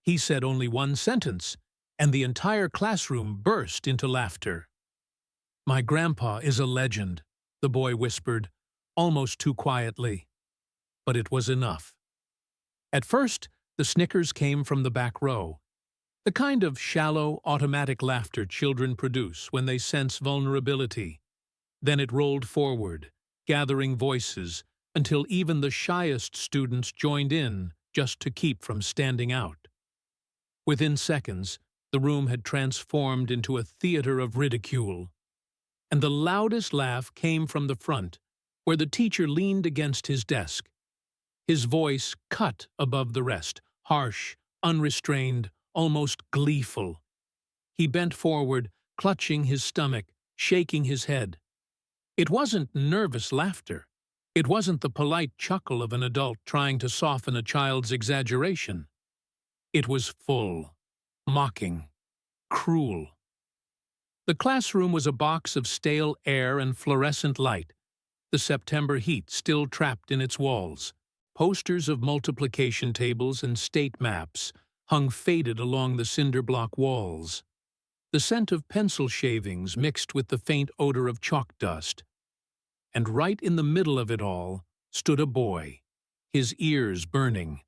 He said only one sentence, and the entire classroom burst into laughter. "My grandpa is a legend," the boy whispered, almost too quietly. But it was enough. At first, the snickers came from the back row, the kind of shallow, automatic laughter children produce when they sense vulnerability. Then it rolled forward, gathering voices, until even the shyest students joined in just to keep from standing out. Within seconds, the room had transformed into a theater of ridicule. And the loudest laugh came from the front, where the teacher leaned against his desk. His voice cut above the rest, harsh, unrestrained, almost gleeful. He bent forward, clutching his stomach, shaking his head. It wasn't nervous laughter. It wasn't the polite chuckle of an adult trying to soften a child's exaggeration. It was full, mocking, cruel. The classroom was a box of stale air and fluorescent light, the September heat still trapped in its walls. Posters of multiplication tables and state maps hung faded along the cinder block walls. The scent of pencil shavings mixed with the faint odor of chalk dust. And right in the middle of it all stood a boy, his ears burning,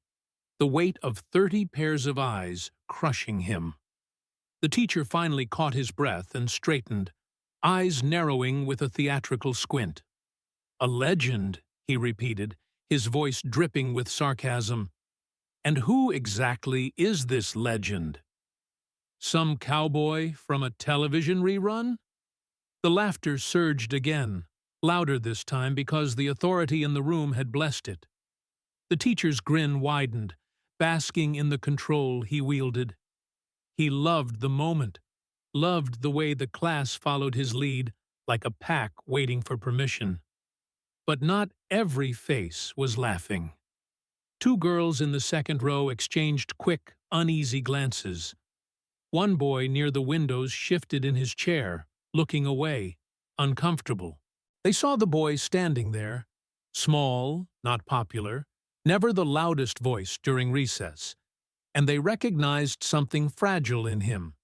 the weight of 30 pairs of eyes crushing him. The teacher finally caught his breath and straightened, eyes narrowing with a theatrical squint. "A legend," he repeated, his voice dripping with sarcasm. "And who exactly is this legend? Some cowboy from a television rerun?" The laughter surged again, louder this time because the authority in the room had blessed it. The teacher's grin widened, basking in the control he wielded. He loved the moment, loved the way the class followed his lead like a pack waiting for permission. But not every face was laughing. Two girls in the second row exchanged quick, uneasy glances. One boy near the windows shifted in his chair, looking away, uncomfortable. They saw the boy standing there, small, not popular, never the loudest voice during recess, and they recognized something fragile in him.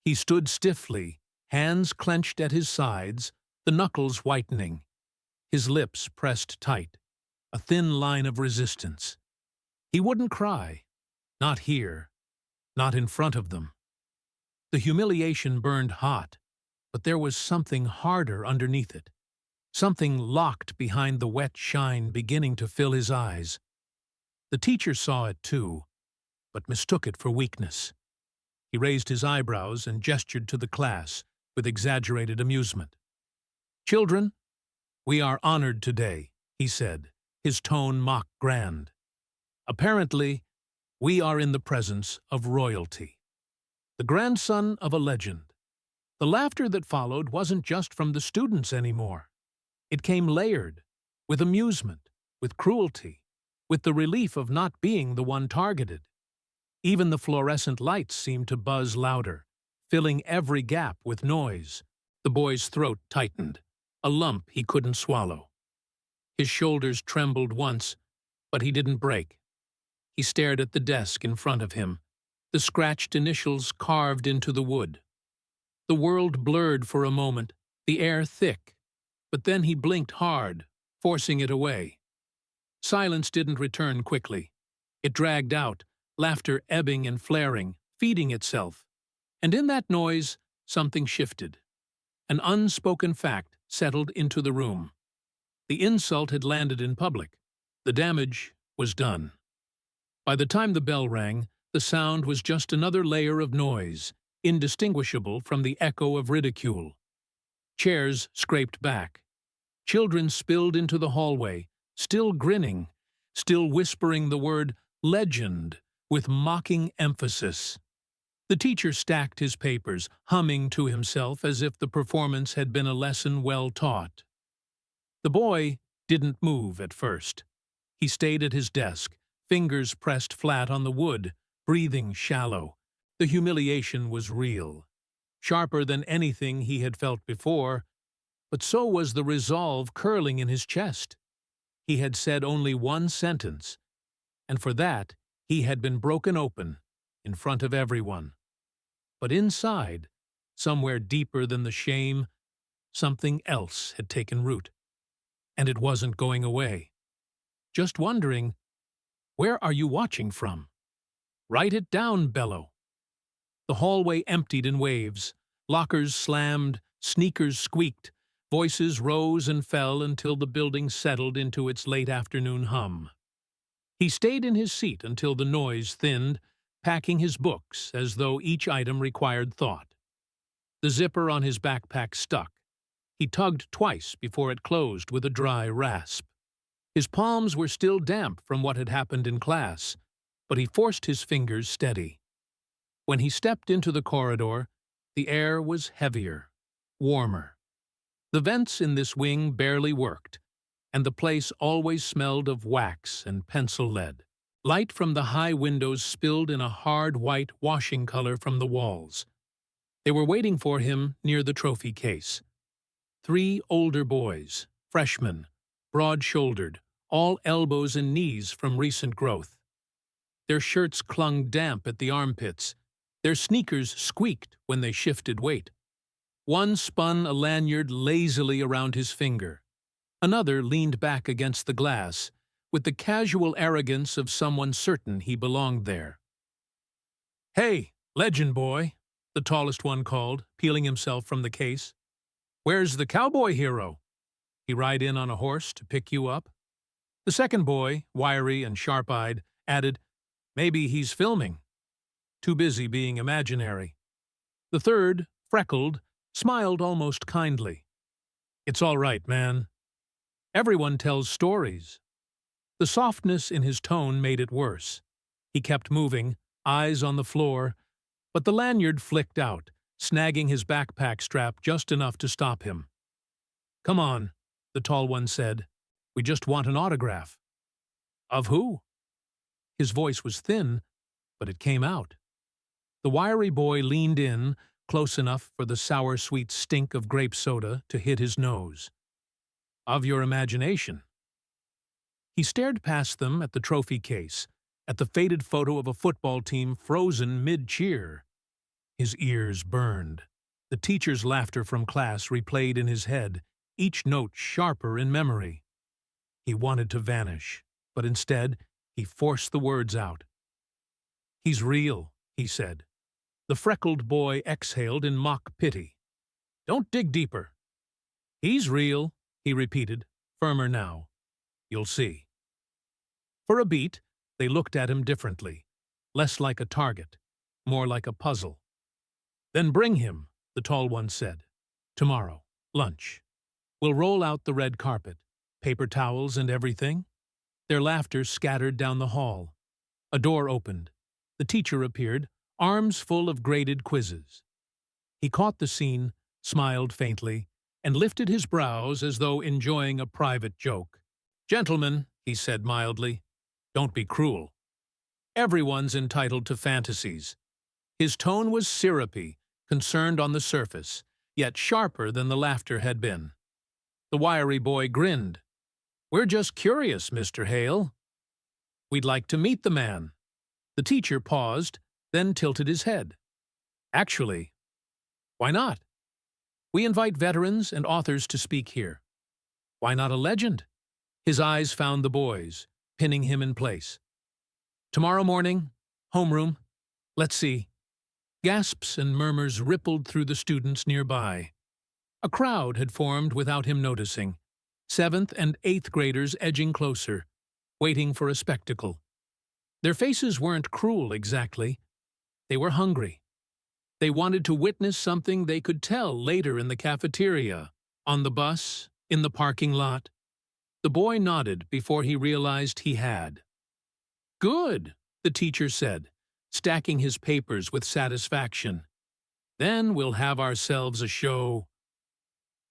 He stood stiffly, hands clenched at his sides, the knuckles whitening, his lips pressed tight, a thin line of resistance. He wouldn't cry, not here, not in front of them. The humiliation burned hot, but there was something harder underneath it, something locked behind the wet shine beginning to fill his eyes. The teacher saw it too, but mistook it for weakness. He raised his eyebrows and gestured to the class with exaggerated amusement. "Children, we are honored today," he said, his tone mock grand. "Apparently, we are in the presence of royalty, the grandson of a legend." The laughter that followed wasn't just from the students anymore. It came layered, with amusement, with cruelty, with the relief of not being the one targeted. Even the fluorescent lights seemed to buzz louder, filling every gap with noise. The boy's throat tightened, a lump he couldn't swallow. His shoulders trembled once, but he didn't break. He stared at the desk in front of him, the scratched initials carved into the wood. The world blurred for a moment, the air thick, but then he blinked hard, forcing it away. Silence didn't return quickly. It dragged out, laughter ebbing and flaring, feeding itself. And in that noise, something shifted. An unspoken fact settled into the room. The insult had landed in public. The damage was done. By the time the bell rang, the sound was just another layer of noise, indistinguishable from the echo of ridicule. Chairs scraped back. Children spilled into the hallway, still grinning, still whispering the word legend with mocking emphasis. The teacher stacked his papers, humming to himself as if the performance had been a lesson well taught. The boy didn't move at first. He stayed at his desk, fingers pressed flat on the wood, breathing shallow. The humiliation was real, sharper than anything he had felt before, but so was the resolve curling in his chest. He had said only one sentence, and for that he had been broken open, in front of everyone. But inside, somewhere deeper than the shame, something else had taken root. And it wasn't going away. Just wondering, where are you watching from? Write it down, Bello. The hallway emptied in waves. Lockers slammed, sneakers squeaked, voices rose and fell until the building settled into its late afternoon hum. He stayed in his seat until the noise thinned, packing his books as though each item required thought. The zipper on his backpack stuck. He tugged twice before it closed with a dry rasp. His palms were still damp from what had happened in class, but he forced his fingers steady. When he stepped into the corridor, the air was heavier, warmer. The vents in this wing barely worked, and the place always smelled of wax and pencil lead. Light from the high windows spilled in a hard white washing color from the walls. They were waiting for him near the trophy case. 3 older boys, freshmen, broad-shouldered, all elbows and knees from recent growth. Their shirts clung damp at the armpits. Their sneakers squeaked when they shifted weight. One spun a lanyard lazily around his finger. Another leaned back against the glass, with the casual arrogance of someone certain he belonged there. "Hey, legend boy," the tallest one called, peeling himself from the case. "Where's the cowboy hero? He ride in on a horse to pick you up?" The second boy, wiry and sharp-eyed, added, "Maybe he's filming. Too busy being imaginary." The third, freckled, smiled almost kindly. "It's all right, man. Everyone tells stories." The softness in his tone made it worse. He kept moving, eyes on the floor, but the lanyard flicked out, snagging his backpack strap just enough to stop him. "Come on," the tall one said. "We just want an autograph." "Of who?" His voice was thin, but it came out. The wiry boy leaned in, close enough for the sour-sweet stink of grape soda to hit his nose. "Of your imagination." He stared past them at the trophy case, at the faded photo of a football team frozen mid-cheer. His ears burned. The teacher's laughter from class replayed in his head, each note sharper in memory. He wanted to vanish, but instead he forced the words out. "He's real," he said. The freckled boy exhaled in mock pity. "Don't dig deeper." "He's real," he repeated, firmer now. "You'll see." For a beat, they looked at him differently, less like a target, more like a puzzle. "Then bring him," the tall one said. "Tomorrow, lunch. We'll roll out the red carpet, paper towels and everything." Their laughter scattered down the hall. A door opened. The teacher appeared, arms full of graded quizzes. He caught the scene, smiled faintly, and lifted his brows as though enjoying a private joke. "Gentlemen," he said mildly, "don't be cruel. Everyone's entitled to fantasies." His tone was syrupy, concerned on the surface, yet sharper than the laughter had been. The wiry boy grinned. "We're just curious, Mr. Hale. We'd like to meet the man." The teacher paused, then tilted his head. "Actually, why not? We invite veterans and authors to speak here. Why not a legend?" His eyes found the boys, pinning him in place. "Tomorrow morning, homeroom. Let's see." Gasps and murmurs rippled through the students nearby. A crowd had formed without him noticing, 7th and 8th graders edging closer, waiting for a spectacle. Their faces weren't cruel exactly. They were hungry. They wanted to witness something they could tell later in the cafeteria, on the bus, in the parking lot. The boy nodded before he realized he had. "Good," the teacher said, stacking his papers with satisfaction. "Then we'll have ourselves a show."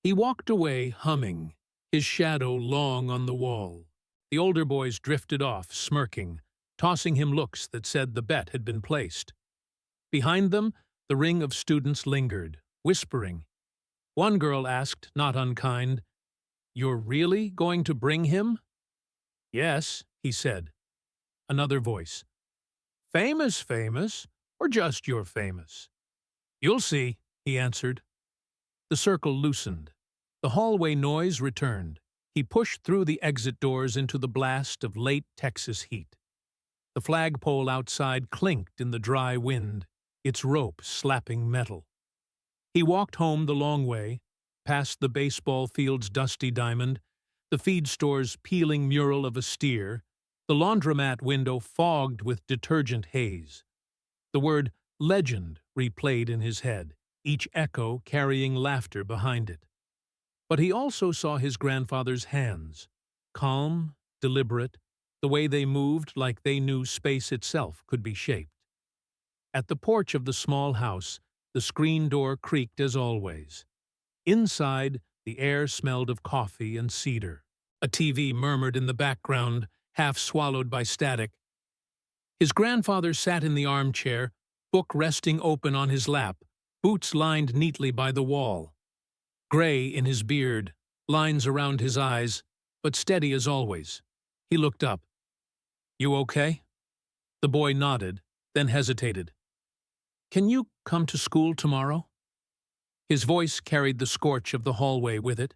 He walked away humming, his shadow long on the wall. The older boys drifted off, smirking, tossing him looks that said the bet had been placed. Behind them, the ring of students lingered, whispering. One girl asked, not unkind, "You're really going to bring him?" "Yes," he said. Another voice. "Famous, famous, or just you're famous?" "You'll see," he answered. The circle loosened. The hallway noise returned. He pushed through the exit doors into the blast of late Texas heat. The flagpole outside clinked in the dry wind, its rope slapping metal. He walked home the long way, past the baseball field's dusty diamond, the feed store's peeling mural of a steer, the laundromat window fogged with detergent haze. The word legend replayed in his head, each echo carrying laughter behind it. But he also saw his grandfather's hands, calm, deliberate, the way they moved like they knew space itself could be shaped. At the porch of the small house, the screen door creaked as always. Inside, the air smelled of coffee and cedar. A TV murmured in the background, half swallowed by static. His grandfather sat in the armchair, book resting open on his lap, boots lined neatly by the wall. Gray in his beard, lines around his eyes, but steady as always. He looked up. "You okay?" The boy nodded, then hesitated. "Can you come to school tomorrow?" His voice carried the scorch of the hallway with it.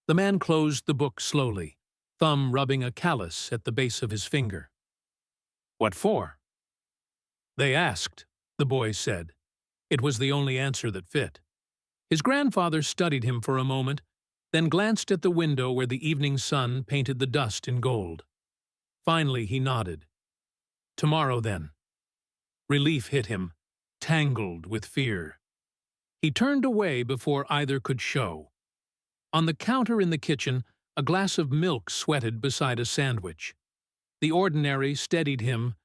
The man closed the book slowly, thumb rubbing a callus at the base of his finger. "What for?" "They asked," the boy said. It was the only answer that fit. His grandfather studied him for a moment, then glanced at the window where the evening sun painted the dust in gold. Finally he nodded. "Tomorrow, then." Relief hit him, tangled with fear. He turned away before either could show. On the counter in the kitchen, a glass of milk sweated beside a sandwich. The ordinary steadied him,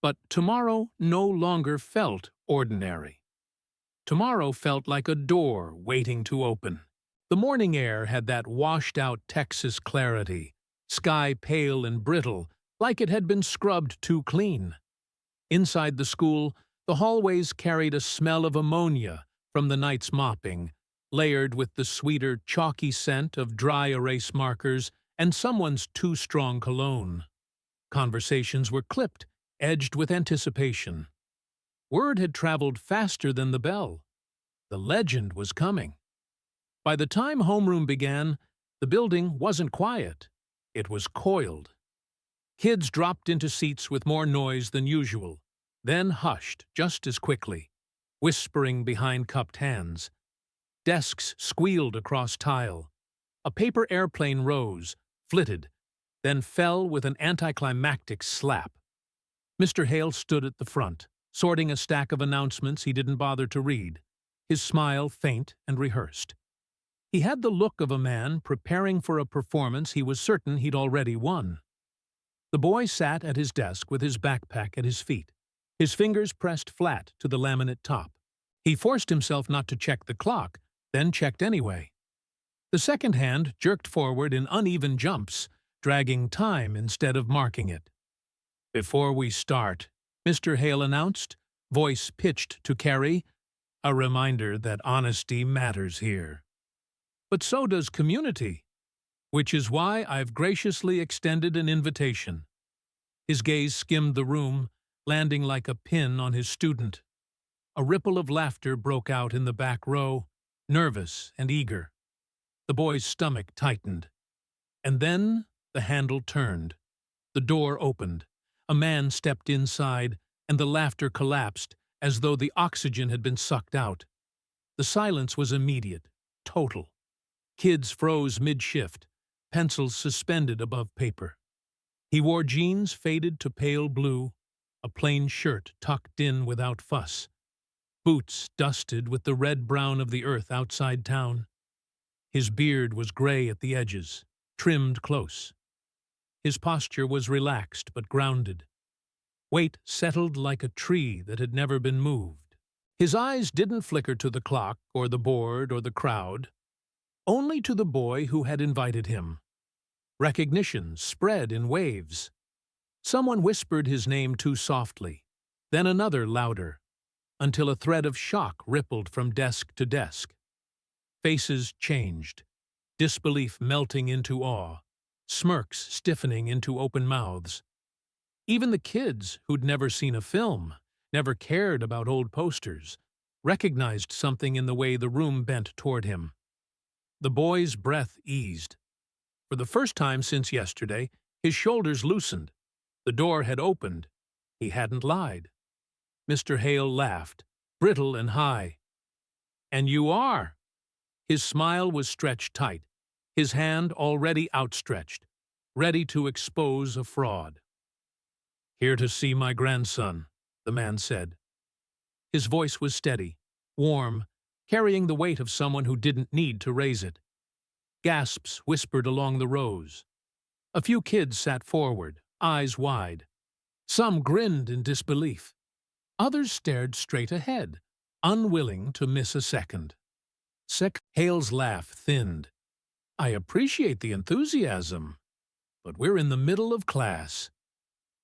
but tomorrow no longer felt ordinary. Tomorrow felt like a door waiting to open. The morning air had that washed-out Texas clarity, sky pale and brittle, like it had been scrubbed too clean. Inside the school, the hallways carried a smell of ammonia from the night's mopping, layered with the sweeter, chalky scent of dry erase markers and someone's too-strong cologne. Conversations were clipped, edged with anticipation. Word had traveled faster than the bell. The legend was coming. By the time homeroom began, the building wasn't quiet. It was coiled. Kids dropped into seats with more noise than usual, then hushed just as quickly, whispering behind cupped hands. Desks squealed across tile. A paper airplane rose, flitted, then fell with an anticlimactic slap. Mr. Hale stood at the front, sorting a stack of announcements he didn't bother to read, his smile faint and rehearsed. He had the look of a man preparing for a performance he was certain he'd already won. The boy sat at his desk with his backpack at his feet, his fingers pressed flat to the laminate top. He forced himself not to check the clock, then checked anyway. The second hand jerked forward in uneven jumps, dragging time instead of marking it. "Before we start," Mr. Hale announced, voice pitched to Carrie, "a reminder that honesty matters here. But so does community, which is why I've graciously extended an invitation." His gaze skimmed the room, landing like a pin on his student. A ripple of laughter broke out in the back row, nervous and eager. The boy's stomach tightened. And then the handle turned. The door opened. A man stepped inside, and the laughter collapsed as though the oxygen had been sucked out. The silence was immediate, total. Kids froze mid-shift, pencils suspended above paper. He wore jeans faded to pale blue, a plain shirt tucked in without fuss, boots dusted with the red-brown of the earth outside town. His beard was gray at the edges, trimmed close. His posture was relaxed but grounded. Weight settled like a tree that had never been moved. His eyes didn't flicker to the clock or the board or the crowd, only to the boy who had invited him. Recognition spread in waves. Someone whispered his name too softly, then another louder, until a thread of shock rippled from desk to desk. Faces changed, disbelief melting into awe, smirks stiffening into open mouths. Even the kids, who'd never seen a film, never cared about old posters, recognized something in the way the room bent toward him. The boy's breath eased. For the first time since yesterday, his shoulders loosened. The door had opened. He hadn't lied. Mr. Hale laughed, brittle and high. "And you are." His smile was stretched tight, his hand already outstretched, ready to expose a fraud. "Here to see my grandson," the man said. His voice was steady, warm, carrying the weight of someone who didn't need to raise it. Gasps whispered along the rows. A few kids sat forward, eyes wide. Some grinned in disbelief. Others stared straight ahead, unwilling to miss a second. Hale's laugh thinned. "I appreciate the enthusiasm, but we're in the middle of class.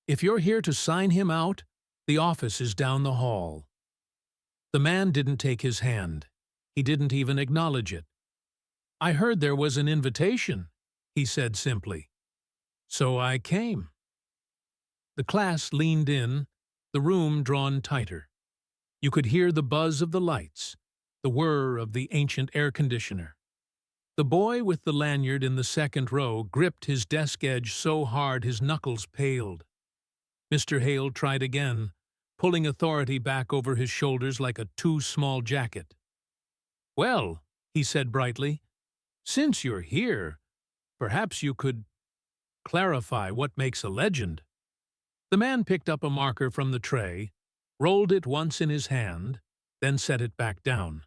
If you're here to sign him out, the office is down the hall." The man didn't take his hand. He didn't even acknowledge it. "I heard there was an invitation," he said simply. "So I came." The class leaned in, the room drawn tighter. You could hear the buzz of the lights, the whir of the ancient air conditioner. The boy with the lanyard in the second row gripped his desk edge so hard his knuckles paled. Mr. Hale tried again, pulling authority back over his shoulders like a too-small jacket. "Well," he said brightly, "since you're here, perhaps you could clarify what makes a legend." The man picked up a marker from the tray, rolled it once in his hand, then set it back down.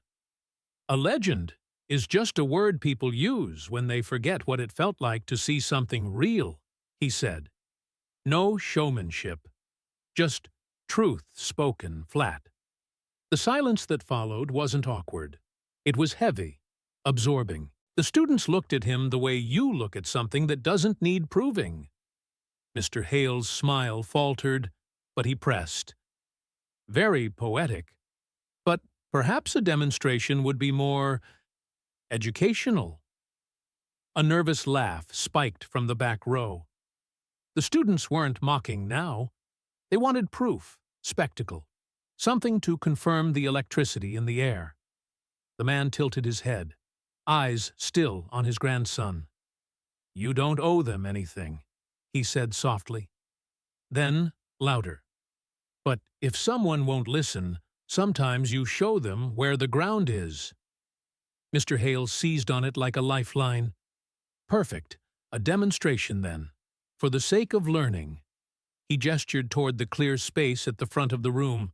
"A legend is just a word people use when they forget what it felt like to see something real," he said. "No showmanship, just truth spoken flat." The silence that followed wasn't awkward. It was heavy, absorbing. The students looked at him the way you look at something that doesn't need proving. Mr. Hale's smile faltered, but he pressed. "Very poetic, but perhaps a demonstration would be more educational." A nervous laugh spiked from the back row. The students weren't mocking now. They wanted proof, spectacle, something to confirm the electricity in the air. The man tilted his head, eyes still on his grandson. "You don't owe them anything," he said softly. Then, louder. "But if someone won't listen, sometimes you show them where the ground is." Mr. Hale seized on it like a lifeline. "Perfect. A demonstration, then. For the sake of learning." He gestured toward the clear space at the front of the room,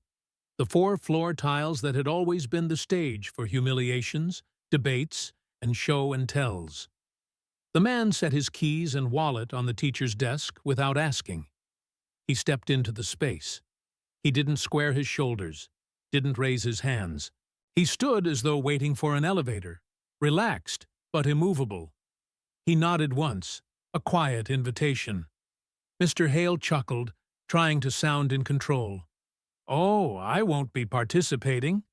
the 4 floor tiles that had always been the stage for humiliations, debates, and show and tells. The man set his keys and wallet on the teacher's desk without asking. He stepped into the space. He didn't square his shoulders, didn't raise his hands. He stood as though waiting for an elevator, relaxed but immovable. He nodded once, a quiet invitation. Mr. Hale chuckled, trying to sound in control. "Oh, I won't be participating."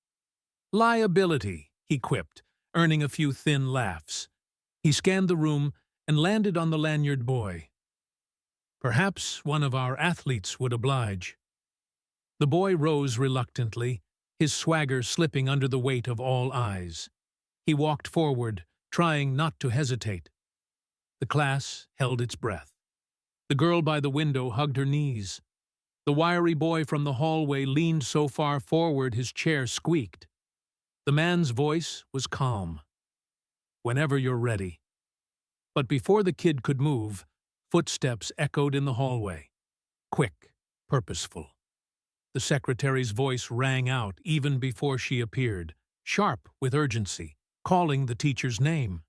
"Liability," he quipped, earning a few thin laughs. He scanned the room and landed on the lanyard boy. "Perhaps one of our athletes would oblige." The boy rose reluctantly, his swagger slipping under the weight of all eyes. He walked forward, trying not to hesitate. The class held its breath. The girl by the window hugged her knees. The wiry boy from the hallway leaned so far forward his chair squeaked. The man's voice was calm. "Whenever you're ready." But before the kid could move, footsteps echoed in the hallway. Quick, purposeful. The secretary's voice rang out even before she appeared, sharp with urgency, calling the teacher's name.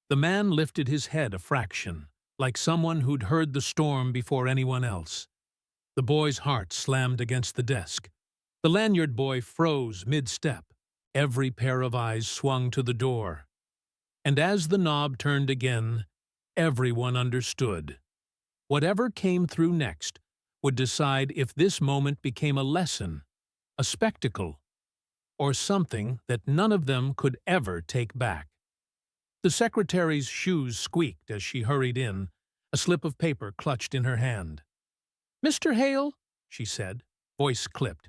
The man lifted his head a fraction, like someone who'd heard the storm before anyone else. The boy's heart slammed against the desk. The lanyard boy froze mid-step. Every pair of eyes swung to the door. And as the knob turned again, everyone understood. Whatever came through next would decide if this moment became a lesson, a spectacle, or something that none of them could ever take back. The secretary's shoes squeaked as she hurried in, a slip of paper clutched in her hand. "Mr. Hale," she said, voice clipped,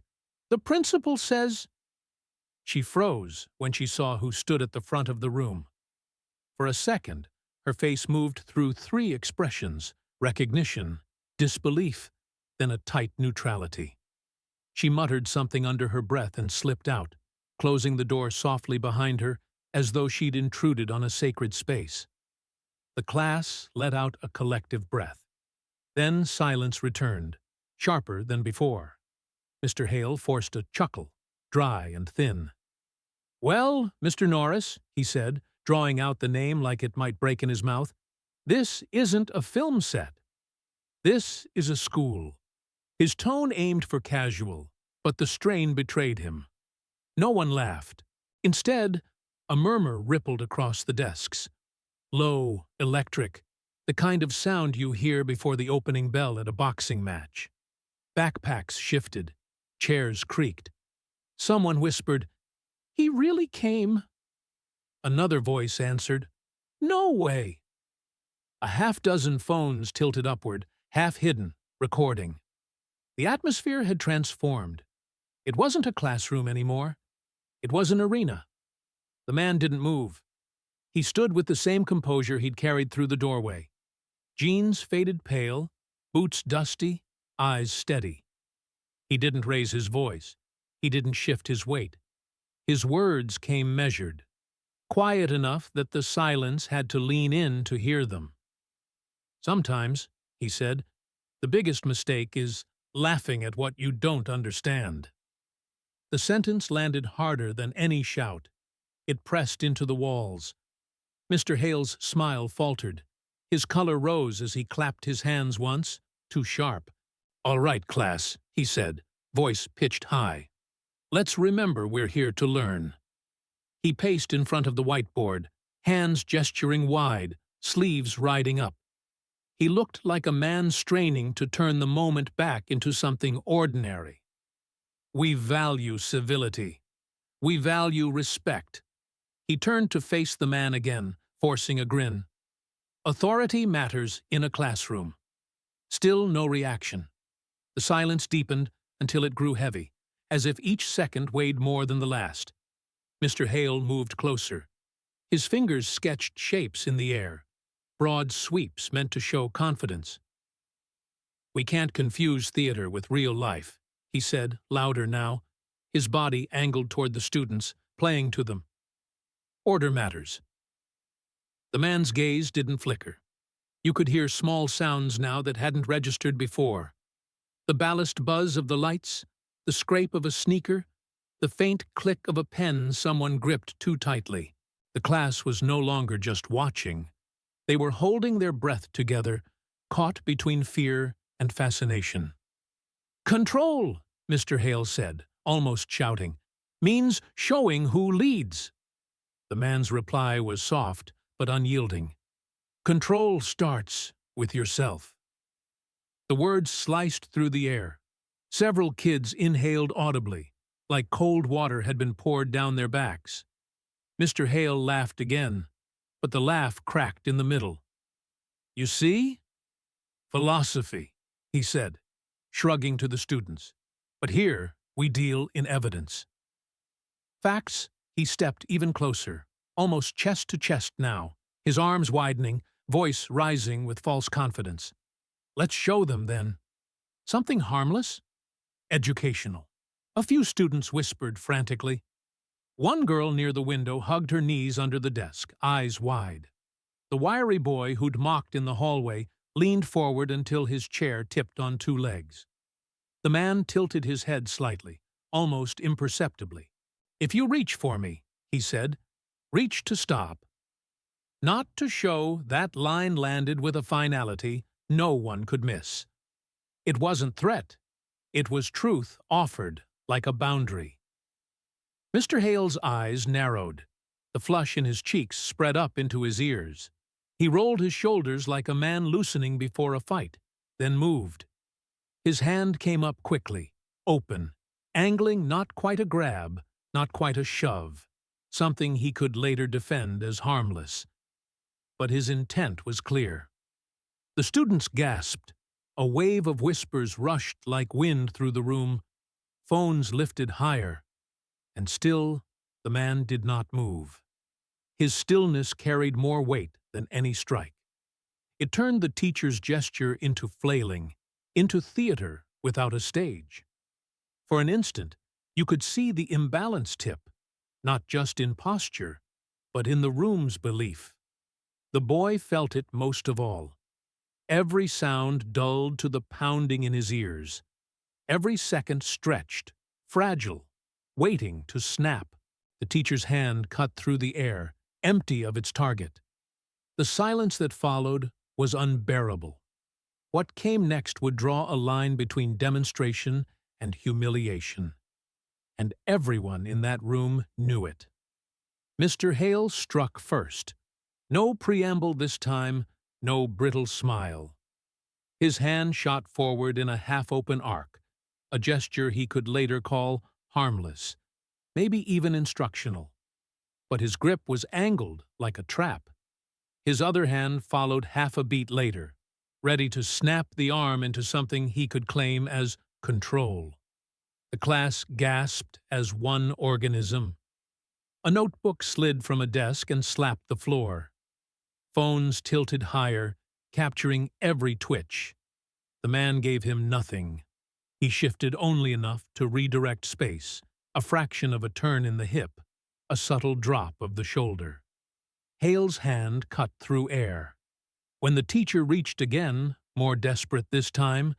The principal says—" She froze when she saw who stood at the front of the room. For a second, her face moved through three expressions: recognition, disbelief, then a tight neutrality. She muttered something under her breath and slipped out, closing the door softly behind her as though she'd intruded on a sacred space. The class let out a collective breath. Then silence returned, sharper than before. Mr. Hale forced a chuckle, dry and thin. "Well, Mr. Norris," he said, drawing out the name like it might break in his mouth, "this isn't a film set. This is a school." His tone aimed for casual, but the strain betrayed him. No one laughed. Instead, a murmur rippled across the desks. Low, electric, the kind of sound you hear before the opening bell at a boxing match. Backpacks shifted. Chairs creaked. Someone whispered, "He really came." Another voice answered, "No way." A half-dozen phones tilted upward, half hidden, recording. The atmosphere had transformed. It wasn't a classroom anymore. It was an arena. The man didn't move. He stood with the same composure he'd carried through the doorway. Jeans faded pale, boots dusty, eyes steady. He didn't raise his voice. He didn't shift his weight. His words came measured, quiet enough that the silence had to lean in to hear them. "Sometimes," he said, "the biggest mistake is laughing at what you don't understand." The sentence landed harder than any shout. It pressed into the walls. Mr. Hale's smile faltered. His color rose as he clapped his hands once, too sharp. "All right, class," he said, voice pitched high. "Let's remember we're here to learn." He paced in front of the whiteboard, hands gesturing wide, sleeves riding up. He looked like a man straining to turn the moment back into something ordinary. "We value civility. We value respect." He turned to face the man again, forcing a grin. "Authority matters in a classroom." Still no reaction. The silence deepened until it grew heavy, as if each second weighed more than the last. Mr. Hale moved closer. His fingers sketched shapes in the air, broad sweeps meant to show confidence. "We can't confuse theater with real life," he said, louder now, his body angled toward the students, playing to them. "Order matters." The man's gaze didn't flicker. You could hear small sounds now that hadn't registered before. The ballast buzz of the lights, the scrape of a sneaker, the faint click of a pen someone gripped too tightly. The class was no longer just watching. They were holding their breath together, caught between fear and fascination. "Control," Mr. Hale said, almost shouting, "means showing who leads." The man's reply was soft but unyielding. "Control starts with yourself." The words sliced through the air. Several kids inhaled audibly, like cold water had been poured down their backs. Mr. Hale laughed again, but the laugh cracked in the middle. "You see? Philosophy," he said, shrugging to the students. "But here we deal in evidence." Facts. He stepped even closer, almost chest to chest now, his arms widening, voice rising with false confidence. "Let's show them, then. Something harmless? Educational." A few students whispered frantically. One girl near the window hugged her knees under the desk, eyes wide. The wiry boy who'd mocked in the hallway leaned forward until his chair tipped on two legs. The man tilted his head slightly, almost imperceptibly. "If you reach for me," he said, "reach to stop." Not to show, that line landed with a finality no one could miss. It wasn't threat. It was truth offered like a boundary. Mr. Hale's eyes narrowed. The flush in his cheeks spread up into his ears. He rolled his shoulders like a man loosening before a fight, then moved. His hand came up quickly, open, angling not quite a grab, not quite a shove, something he could later defend as harmless. But his intent was clear. The students gasped. A wave of whispers rushed like wind through the room. Phones lifted higher, and still the man did not move. His stillness carried more weight than any strike. It turned the teacher's gesture into flailing, into theater without a stage. For an instant, you could see the imbalance tip, not just in posture, but in the room's belief. The boy felt it most of all. Every sound dulled to the pounding in his ears. Every second stretched, fragile, waiting to snap. The teacher's hand cut through the air, empty of its target. The silence that followed was unbearable. What came next would draw a line between demonstration and humiliation. And everyone in that room knew it. Mr. Hale struck first. No preamble this time, no brittle smile. His hand shot forward in a half-open arc, a gesture he could later call harmless, maybe even instructional. But his grip was angled like a trap. His other hand followed half a beat later, ready to snap the arm into something he could claim as control. The class gasped as one organism. A notebook slid from a desk and slapped the floor. Phones tilted higher, capturing every twitch. The man gave him nothing. He shifted only enough to redirect space, a fraction of a turn in the hip, a subtle drop of the shoulder. Hale's hand cut through air. When the teacher reached again, more desperate this time,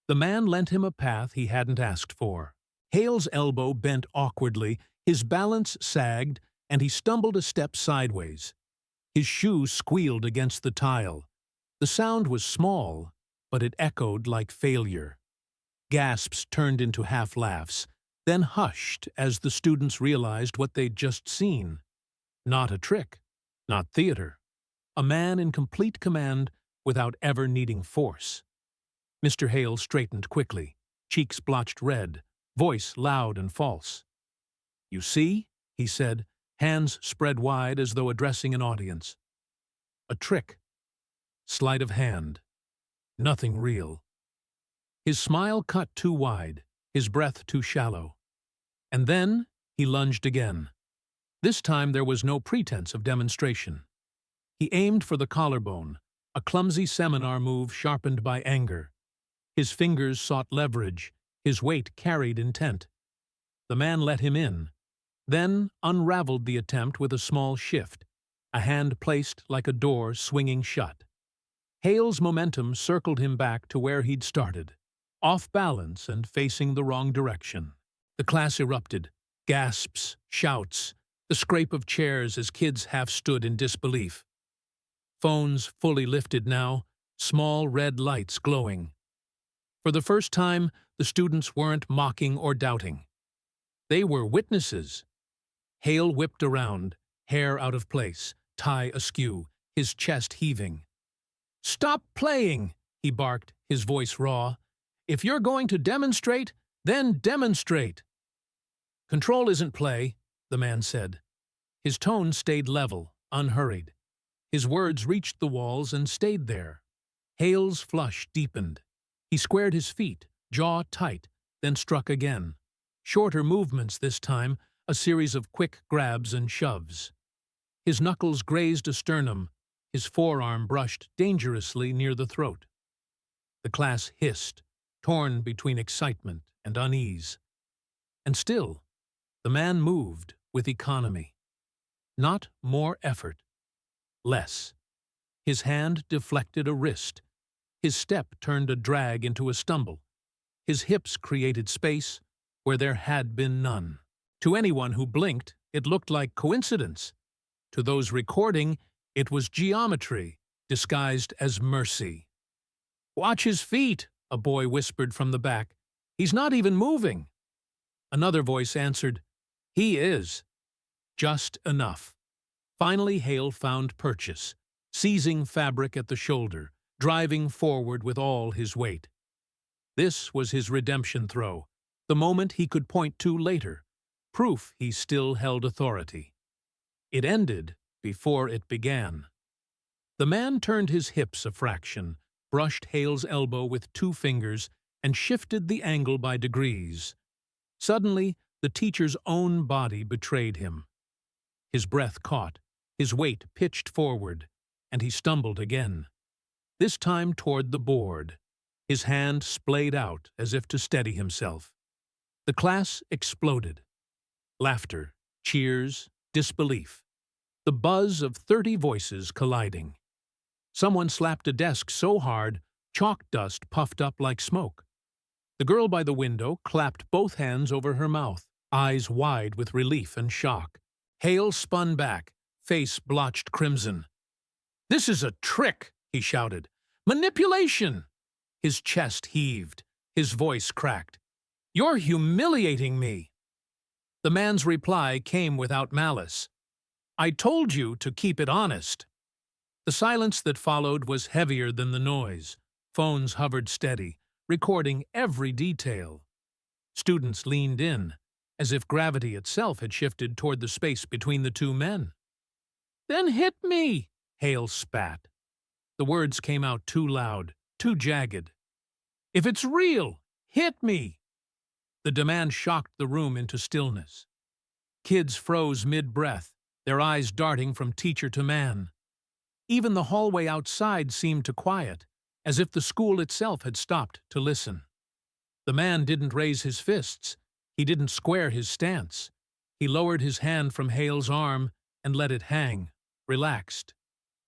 the man lent him a path he hadn't asked for. Hale's elbow bent awkwardly, his balance sagged, and he stumbled a step sideways. His shoe squealed against the tile. The sound was small, but it echoed like failure. Gasps turned into half-laughs, then hushed as the students realized what they'd just seen. Not a trick, not theater. A man in complete command without ever needing force. Mr. Hale straightened quickly, cheeks blotched red, voice loud and false. "You see?" he said, hands spread wide as though addressing an audience. "A trick. Sleight of hand. Nothing real." His smile cut too wide, his breath too shallow. And then he lunged again. This time there was no pretense of demonstration. He aimed for the collarbone, a clumsy seminar move sharpened by anger. His fingers sought leverage, his weight carried intent. The man let him in, then unraveled the attempt with a small shift, a hand placed like a door swinging shut. Hale's momentum circled him back to where he'd started, off balance and facing the wrong direction. The class erupted, gasps, shouts, the scrape of chairs as kids half stood in disbelief. Phones fully lifted now, small red lights glowing. For the first time, the students weren't mocking or doubting. They were witnesses. Hale whipped around, hair out of place, tie askew, his chest heaving. "Stop playing!" he barked, his voice raw. "If you're going to demonstrate, then demonstrate!" "Control isn't play," the man said. His tone stayed level, unhurried. His words reached the walls and stayed there. Hale's flush deepened. He squared his feet, jaw tight, then struck again. Shorter movements this time, a series of quick grabs and shoves. His knuckles grazed a sternum, his forearm brushed dangerously near the throat. The class hissed, torn between excitement and unease. And still, the man moved with economy. Not more effort. Less. His hand deflected a wrist. His step turned a drag into a stumble. His hips created space where there had been none. To anyone who blinked, it looked like coincidence. To those recording, it was geometry, disguised as mercy. "Watch his feet," a boy whispered from the back. "He's not even moving." Another voice answered, "He is." Just enough. Finally, Hale found purchase, seizing fabric at the shoulder, driving forward with all his weight. This was his redemption throw, the moment he could point to later, proof he still held authority. It ended before it began. The man turned his hips a fraction, brushed Hale's elbow with 2 fingers, and shifted the angle by degrees. Suddenly, the teacher's own body betrayed him. His breath caught, his weight pitched forward, and he stumbled again, this time toward the board. His hand splayed out as if to steady himself. The class exploded. Laughter, cheers, disbelief. The buzz of 30 voices colliding. Someone slapped a desk so hard, chalk dust puffed up like smoke. The girl by the window clapped both hands over her mouth, eyes wide with relief and shock. Hale spun back, face blotched crimson. "This is a trick," he shouted. "Manipulation!" His chest heaved, his voice cracked. "You're humiliating me!" The man's reply came without malice. "I told you to keep it honest." The silence that followed was heavier than the noise. Phones hovered steady, recording every detail. Students leaned in, as if gravity itself had shifted toward the space between the two men. "Then hit me!" Hale spat. The words came out too loud, too jagged. "If it's real, hit me!" The demand shocked the room into stillness. Kids froze mid-breath, their eyes darting from teacher to man. Even the hallway outside seemed to quiet, as if the school itself had stopped to listen. The man didn't raise his fists. He didn't square his stance. He lowered his hand from Hale's arm and let it hang, relaxed.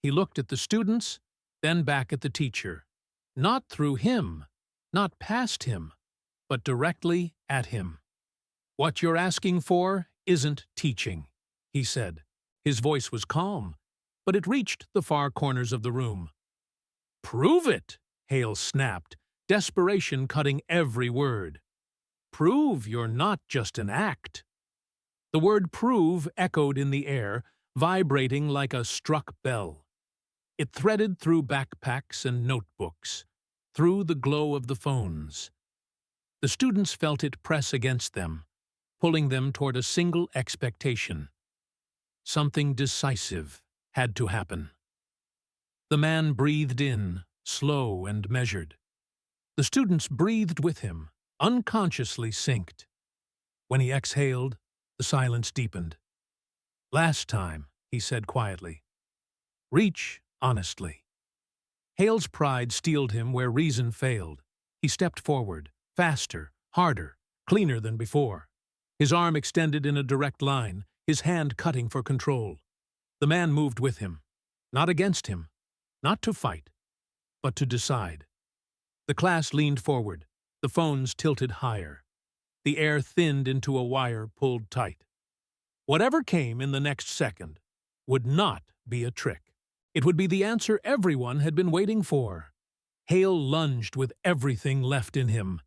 He looked at the students, then back at the teacher. Not through him, not past him, but directly at him. "What you're asking for isn't teaching," he said. His voice was calm, but it reached the far corners of the room. "Prove it!" Hale snapped, desperation cutting every word. "Prove you're not just an act." The word prove echoed in the air, vibrating like a struck bell. It threaded through backpacks and notebooks, through the glow of the phones. The students felt it press against them, pulling them toward a single expectation. Something decisive had to happen. The man breathed in, slow and measured. The students breathed with him, unconsciously synced. When he exhaled, the silence deepened. "Last time," he said quietly. "Reach honestly." Hale's pride steeled him where reason failed. He stepped forward, faster, harder, cleaner than before. His arm extended in a direct line, his hand cutting for control. The man moved with him, not against him, not to fight, but to decide. The class leaned forward, the phones tilted higher. The air thinned into a wire pulled tight. Whatever came in the next second would not be a trick. It would be the answer everyone had been waiting for. Hale lunged with everything left in him.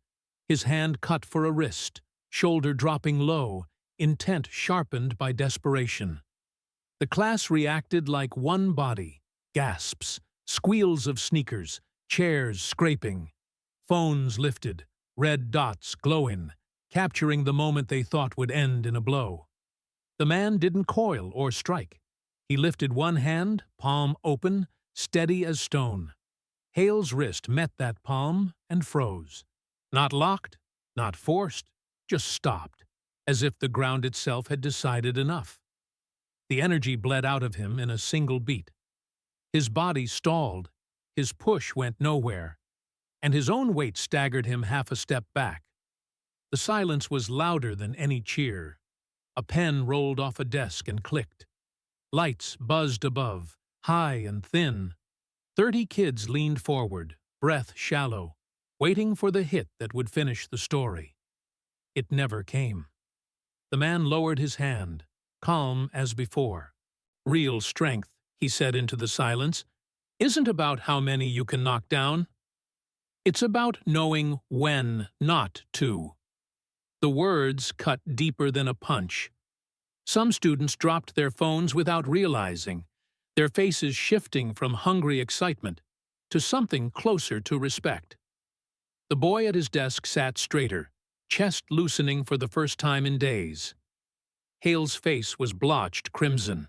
His hand cut for a wrist, shoulder dropping low, intent sharpened by desperation. The class reacted like one body, gasps, squeals of sneakers, chairs scraping. Phones lifted, red dots glowing, capturing the moment they thought would end in a blow. The man didn't coil or strike. He lifted one hand, palm open, steady as stone. Hale's wrist met that palm and froze. Not locked, not forced, just stopped, as if the ground itself had decided enough. The energy bled out of him in a single beat. His body stalled, his push went nowhere, and his own weight staggered him half a step back. The silence was louder than any cheer. A pen rolled off a desk and clicked. Lights buzzed above, high and thin. 30 kids leaned forward, breath shallow, waiting for the hit that would finish the story. It never came. The man lowered his hand, calm as before. "Real strength," he said into the silence, "isn't about how many you can knock down. It's about knowing when not to." The words cut deeper than a punch. Some students dropped their phones without realizing, their faces shifting from hungry excitement to something closer to respect. The boy at his desk sat straighter, chest loosening for the first time in days. Hale's face was blotched crimson.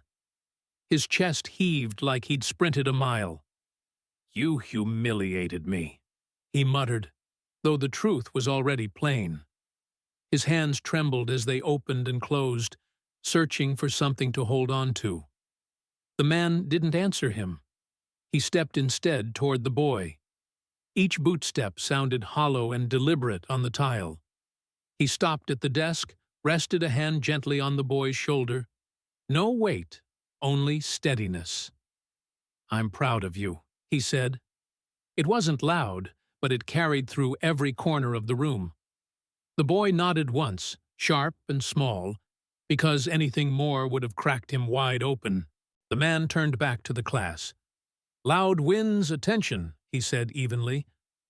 His chest heaved like he'd sprinted a mile. "You humiliated me," he muttered, though the truth was already plain. His hands trembled as they opened and closed, searching for something to hold on to. The man didn't answer him. He stepped instead toward the boy. Each bootstep sounded hollow and deliberate on the tile. He stopped at the desk, rested a hand gently on the boy's shoulder. No weight, only steadiness. "I'm proud of you," he said. It wasn't loud, but it carried through every corner of the room. The boy nodded once, sharp and small, because anything more would have cracked him wide open. The man turned back to the class. "Loud wins attention," he said evenly,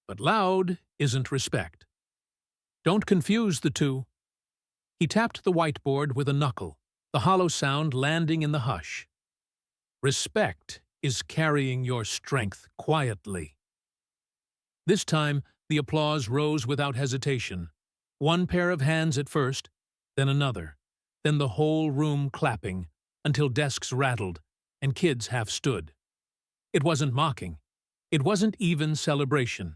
"but loud isn't respect. Don't confuse the two." He tapped the whiteboard with a knuckle, the hollow sound landing in the hush. "Respect is carrying your strength quietly." This time, the applause rose without hesitation. One pair of hands at first, then another, then the whole room clapping, until desks rattled and kids half stood. It wasn't mocking. It wasn't even celebration.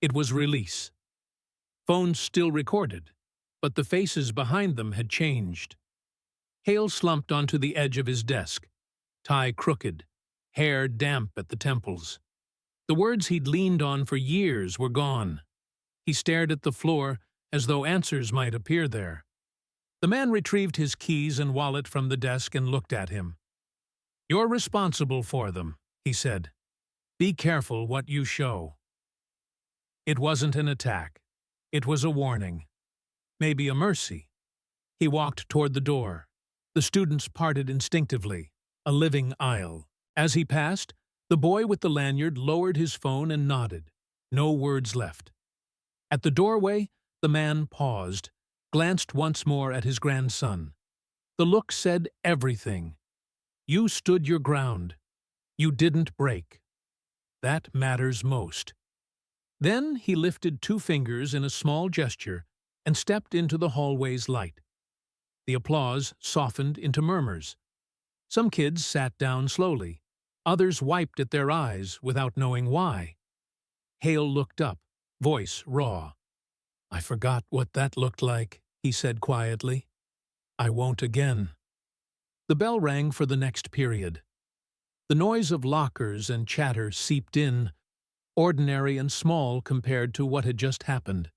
It was release. Phones still recorded, but the faces behind them had changed. Hale slumped onto the edge of his desk, tie crooked, hair damp at the temples. The words he'd leaned on for years were gone. He stared at the floor as though answers might appear there. The man retrieved his keys and wallet from the desk and looked at him. "You're responsible for them," he said. "Be careful what you show." It wasn't an attack. It was a warning. Maybe a mercy. He walked toward the door. The students parted instinctively, a living aisle. As he passed, the boy with the lanyard lowered his phone and nodded. No words left. At the doorway, the man paused, glanced once more at his grandson. The look said everything. You stood your ground. You didn't break. That matters most. Then he lifted 2 fingers in a small gesture and stepped into the hallway's light. The applause softened into murmurs. Some kids sat down slowly. Others wiped at their eyes without knowing why. Hale looked up, voice raw. "I forgot what that looked like," he said quietly. "I won't again." The bell rang for the next period. The noise of lockers and chatter seeped in, ordinary and small compared to what had just happened.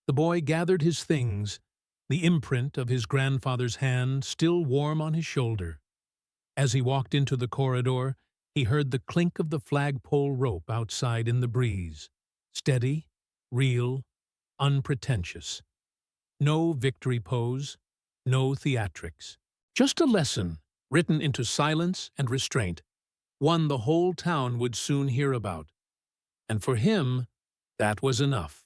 The boy gathered his things, the imprint of his grandfather's hand still warm on his shoulder. As he walked into the corridor, he heard the clink of the flagpole rope outside in the breeze. Steady, real, unpretentious. No victory pose, no theatrics. Just a lesson, written into silence and restraint, one the whole town would soon hear about. And for him, that was enough.